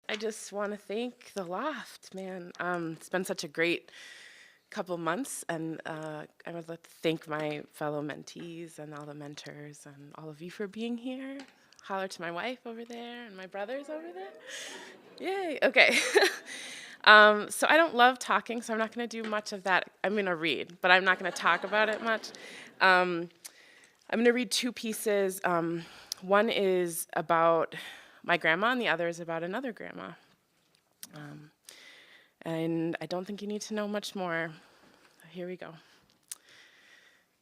I just want to thank the Loft, man. It's been such a great couple months, and I would like to thank my fellow mentees and all the mentors and all of you for being here. Holler to my wife over there and my brothers over there. Yay, okay. So I don't love talking, so I'm not going to do much of that. I'm going to read, but I'm not going to talk about it much. I'm going to read two pieces. One is about my grandma, and the other is about another grandma. And I don't think you need to know much more. Here we go.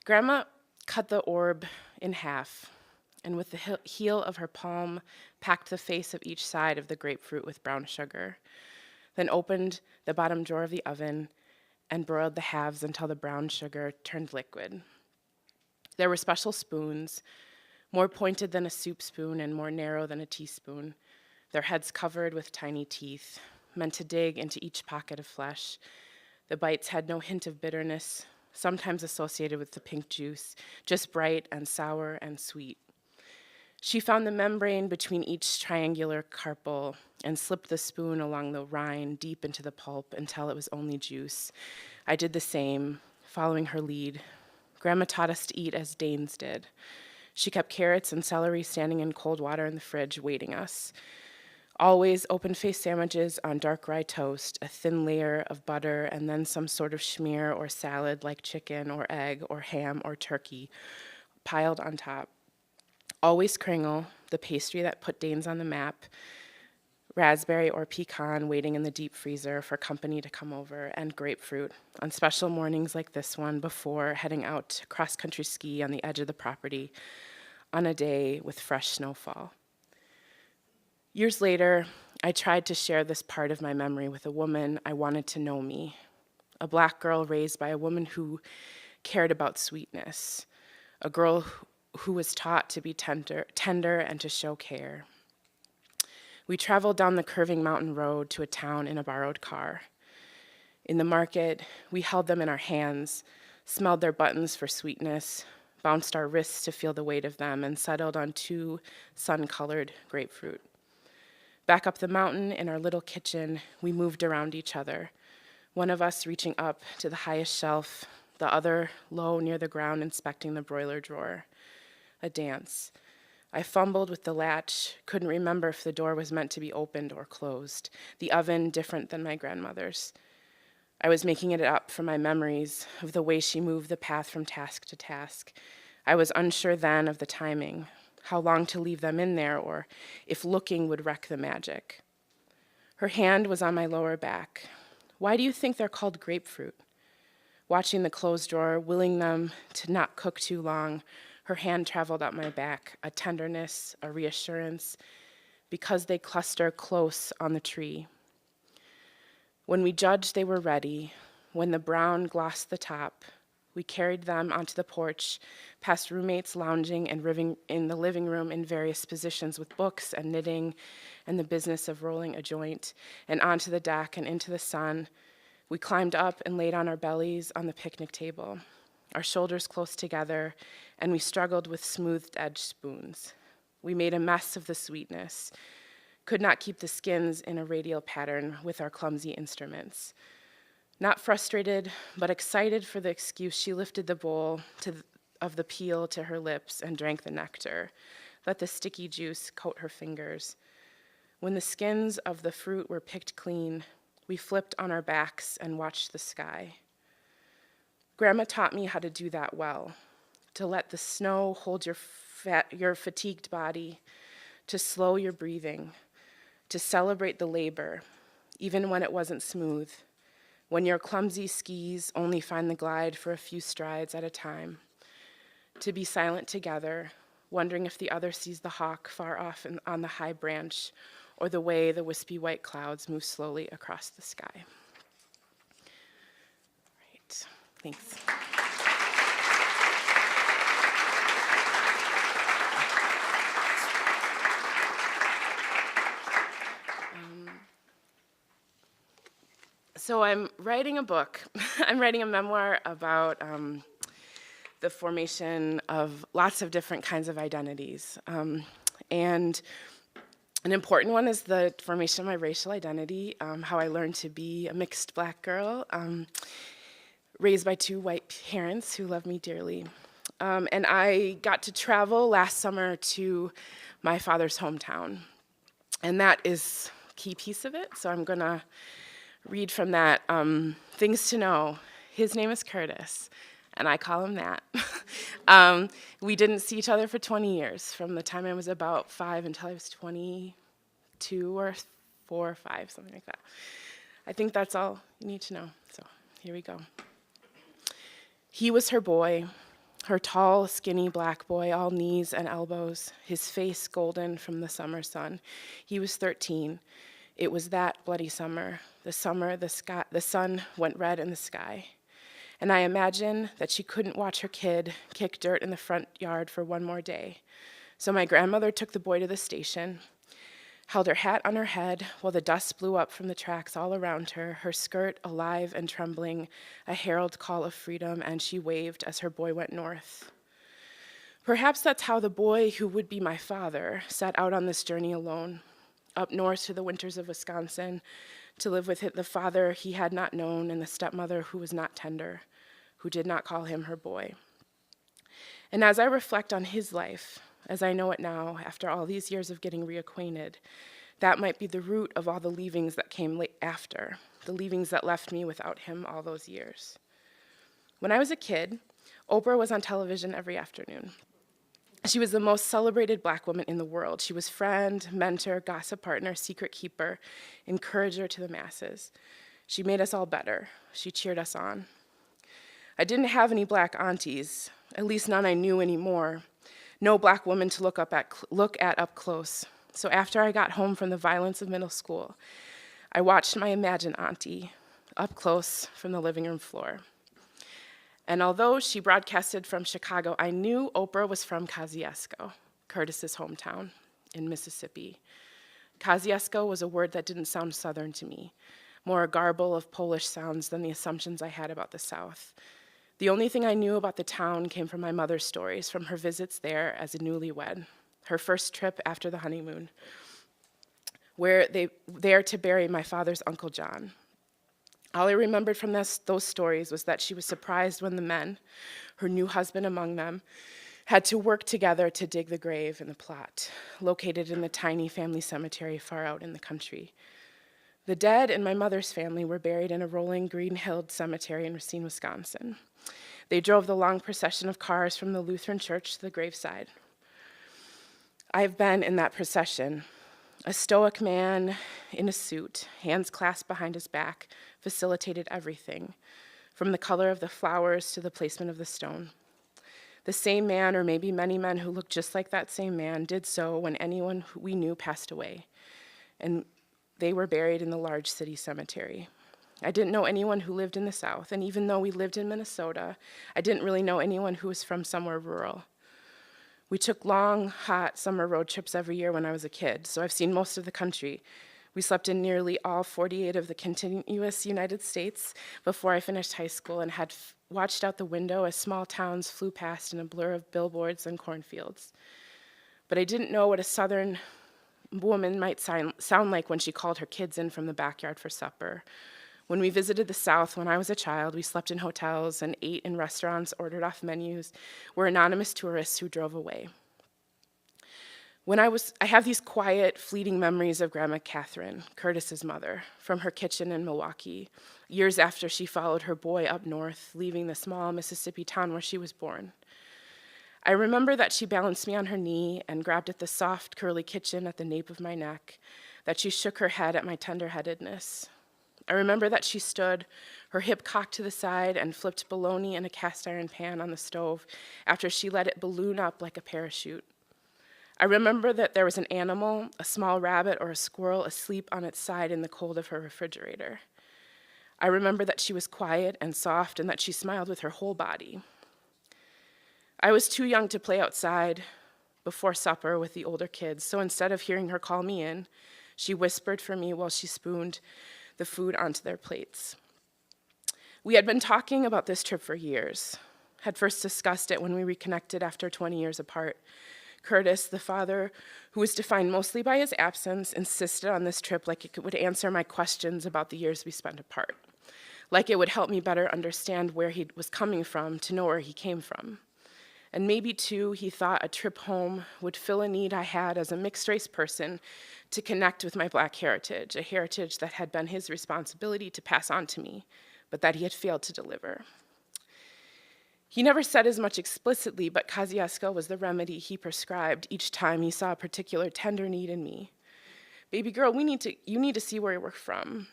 Grandma cut the orb in half, and with the heel of her palm, packed the face of each side of the grapefruit with brown sugar, then opened the bottom drawer of the oven and broiled the halves until the brown sugar turned liquid. There were special spoons, more pointed than a soup spoon and more narrow than a teaspoon, their heads covered with tiny teeth, meant to dig into each pocket of flesh. The bites had no hint of bitterness, sometimes associated with the pink juice, just bright and sour and sweet. She found the membrane between each triangular carpel and slipped the spoon along the rind deep into the pulp until it was only juice. I did the same, following her lead. Grandma taught us to eat as Danes did. She kept carrots and celery standing in cold water in the fridge waiting us. Always open-faced sandwiches on dark rye toast, a thin layer of butter, and then some sort of schmear or salad like chicken or egg or ham or turkey piled on top. Always kringle, the pastry that put Danes on the map, raspberry or pecan waiting in the deep freezer for company to come over, and grapefruit on special mornings like this one before heading out to cross-country ski on the edge of the property on a day with fresh snowfall. Years later, I tried to share this part of my memory with a woman I wanted to know me, a Black girl raised by a woman who cared about sweetness, a girl who was taught to be tender and to show care. We traveled down the curving mountain road to a town in a borrowed car. In the market, we held them in our hands, smelled their buttons for sweetness, bounced our wrists to feel the weight of them, and settled on 2 sun-colored grapefruit. Back up the mountain in our little kitchen, we moved around each other, one of us reaching up to the highest shelf, the other low near the ground inspecting the broiler drawer. A dance. I fumbled with the latch, couldn't remember if the door was meant to be opened or closed, the oven different than my grandmother's. I was making it up from my memories of the way she moved the path from task to task. I was unsure then of the timing, how long to leave them in there, or if looking would wreck the magic. Her hand was on my lower back. Why do you think they're called grapefruit? Watching the closed drawer, willing them to not cook too long, her hand traveled up my back, a tenderness, a reassurance, because they cluster close on the tree. When we judged they were ready, when the brown glossed the top, we carried them onto the porch, past roommates lounging and in the living room in various positions with books and knitting and the business of rolling a joint, and onto the deck and into the sun. We climbed up and laid on our bellies on the picnic table, our shoulders close together, and we struggled with smoothed-edged spoons. We made a mess of the sweetness, could not keep the skins in a radial pattern with our clumsy instruments. Not frustrated, but excited for the excuse, she lifted the bowl of the peel to her lips and drank the nectar, let the sticky juice coat her fingers. When the skins of the fruit were picked clean, we flipped on our backs and watched the sky. Grandma taught me how to do that well, to let the snow hold your fatigued body, to slow your breathing, to celebrate the labor, even when it wasn't smooth, when your clumsy skis only find the glide for a few strides at a time, to be silent together, wondering if the other sees the hawk far off on the high branch, or the way the wispy white clouds move slowly across the sky. Right, thanks. So I'm writing a book. I'm writing a memoir about the formation of lots of different kinds of identities. And An important one is the formation of my racial identity, how I learned to be a mixed Black girl, raised by two white parents who love me dearly. And I got to travel last summer to my father's hometown. And that is a key piece of it, so I'm going to read from that. Things to know. His name is Curtis, and I call him that. We didn't see each other for 20 years, from the time I was about 5 until I was 22 or 4 or 5, something like that. I think that's all you need to know, so here we go. He was her boy, her tall, skinny Black boy, all knees and elbows, his face golden from the summer sun. He was 13. It was that bloody summer the sun went red in the sky. And I imagine that she couldn't watch her kid kick dirt in the front yard for one more day. So my grandmother took the boy to the station, held her hat on her head while the dust blew up from the tracks all around her, her skirt alive and trembling, a herald call of freedom, and she waved as her boy went north. Perhaps that's how the boy who would be my father set out on this journey alone, up north to the winters of Wisconsin, to live with the father he had not known and the stepmother who was not tender, who did not call him her boy. And as I reflect on his life, as I know it now, after all these years of getting reacquainted, that might be the root of all the leavings that came after, the leavings that left me without him all those years. When I was a kid, Oprah was on television every afternoon. She was the most celebrated Black woman in the world. She was friend, mentor, gossip partner, secret keeper, encourager to the masses. She made us all better. She cheered us on. I didn't have any Black aunties, at least none I knew anymore. No Black woman to look at up close. So after I got home from the violence of middle school, I watched my imagined auntie up close from the living room floor. And although she broadcasted from Chicago, I knew Oprah was from Kosciuszko, Curtis's hometown in Mississippi. Kosciuszko was a word that didn't sound Southern to me, more a garble of Polish sounds than the assumptions I had about the South. The only thing I knew about the town came from my mother's stories, from her visits there as a newlywed, her first trip after the honeymoon, there to bury my father's Uncle John. All I remembered from those stories was that she was surprised when the men, her new husband among them, had to work together to dig the grave in the plot, located in the tiny family cemetery far out in the country. The dead in my mother's family were buried in a rolling green-hilled cemetery in Racine, Wisconsin. They drove the long procession of cars from the Lutheran church to the graveside. I've been in that procession. A stoic man in a suit, hands clasped behind his back, facilitated everything, from the color of the flowers to the placement of the stone. The same man, or maybe many men who looked just like that same man, did so when anyone who we knew passed away, and they were buried in the large city cemetery. I didn't know anyone who lived in the South, and even though we lived in Minnesota, I didn't really know anyone who was from somewhere rural. We took long, hot summer road trips every year when I was a kid, so I've seen most of the country. We slept in nearly all 48 of the contiguous United States before I finished high school and had watched out the window as small towns flew past in a blur of billboards and cornfields. But I didn't know what a Southern woman might sound like when she called her kids in from the backyard for supper. When we visited the South when I was a child, we slept in hotels and ate in restaurants, ordered off menus, were anonymous tourists who drove away. I have these quiet, fleeting memories of Grandma Catherine, Curtis's mother, from her kitchen in Milwaukee, years after she followed her boy up north, leaving the small Mississippi town where she was born. I remember that she balanced me on her knee and grabbed at the soft, curly kitchen at the nape of my neck, that she shook her head at my tender-headedness. I remember that she stood, her hip cocked to the side, and flipped bologna in a cast-iron pan on the stove after she let it balloon up like a parachute. I remember that there was an animal, a small rabbit or a squirrel, asleep on its side in the cold of her refrigerator. I remember that she was quiet and soft and that she smiled with her whole body. I was too young to play outside before supper with the older kids, so instead of hearing her call me in, she whispered for me while she spooned the food onto their plates. We had been talking about this trip for years, had first discussed it when we reconnected after 20 years apart. Curtis, the father, who was defined mostly by his absence, insisted on this trip like it would answer my questions about the years we spent apart, like it would help me better understand where he was coming from, to know where he came from. And maybe, too, he thought a trip home would fill a need I had as a mixed-race person to connect with my Black heritage, a heritage that had been his responsibility to pass on to me, but that he had failed to deliver. He never said as much explicitly, but Kosciuszko was the remedy he prescribed each time he saw a particular tender need in me. Baby girl, you need to see where we're from.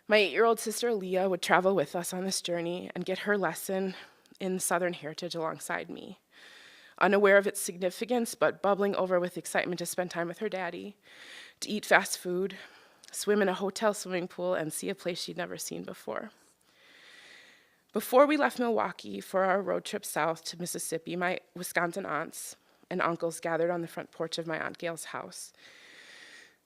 My 8-year-old sister Leah would travel with us on this journey and get her lesson in Southern heritage alongside me. Unaware of its significance, but bubbling over with excitement to spend time with her daddy, to eat fast food, swim in a hotel swimming pool, and see a place she'd never seen before. Before we left Milwaukee for our road trip south to Mississippi, my Wisconsin aunts and uncles gathered on the front porch of my Aunt Gail's house.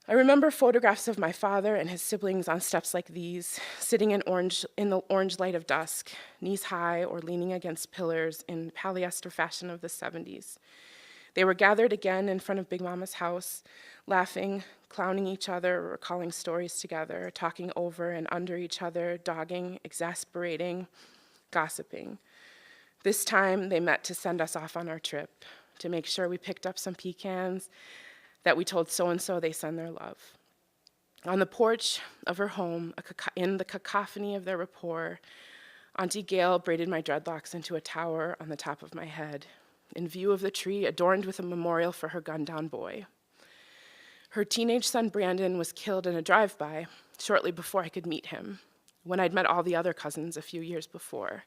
I remember photographs of my father and his siblings on steps like these, sitting in the orange light of dusk, knees high or leaning against pillars in polyester fashion of the 70s. They were gathered again in front of Big Mama's house, laughing, clowning each other, recalling stories together, talking over and under each other, dogging, exasperating, gossiping. This time, they met to send us off on our trip, to make sure we picked up some pecans, that we told so-and-so they send their love. On the porch of her home, in the cacophony of their rapport, Auntie Gail braided my dreadlocks into a tower on the top of my head, in view of the tree adorned with a memorial for her gunned-down boy. Her teenage son, Brandon, was killed in a drive-by shortly before I could meet him, when I'd met all the other cousins a few years before.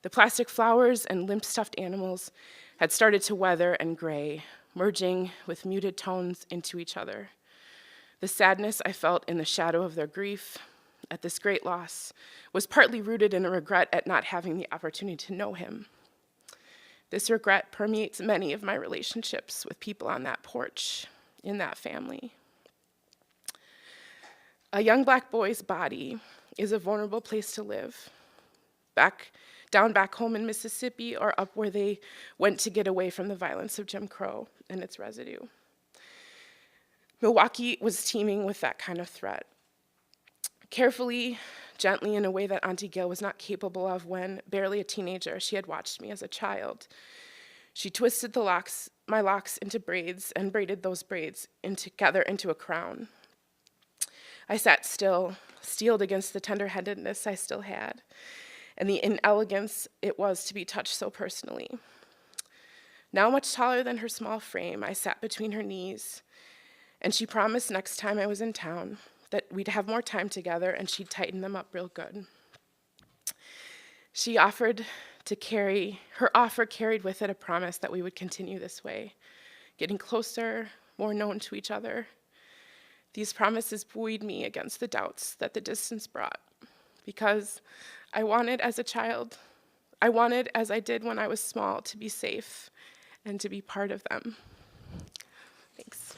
The plastic flowers and limp stuffed animals had started to weather and gray, merging with muted tones into each other. The sadness I felt in the shadow of their grief at this great loss was partly rooted in a regret at not having the opportunity to know him. This regret permeates many of my relationships with people on that porch, in that family. A young Black boy's body is a vulnerable place to live. Down back home in Mississippi, or up where they went to get away from the violence of Jim Crow and its residue. Milwaukee was teeming with that kind of threat. Carefully, gently, in a way that Auntie Gail was not capable of when, barely a teenager, she had watched me as a child. She twisted my locks into braids and braided those braids together into a crown. I sat still, steeled against the tender-headedness I still had, and the inelegance it was to be touched so personally. Now much taller than her small frame, I sat between her knees, and she promised next time I was in town that we'd have more time together and she'd tighten them up real good. Her offer carried with it a promise that we would continue this way, getting closer, more known to each other. These promises buoyed me against the doubts that the distance brought, because I wanted, as a child, as I did when I was small, to be safe and to be part of them. Thanks.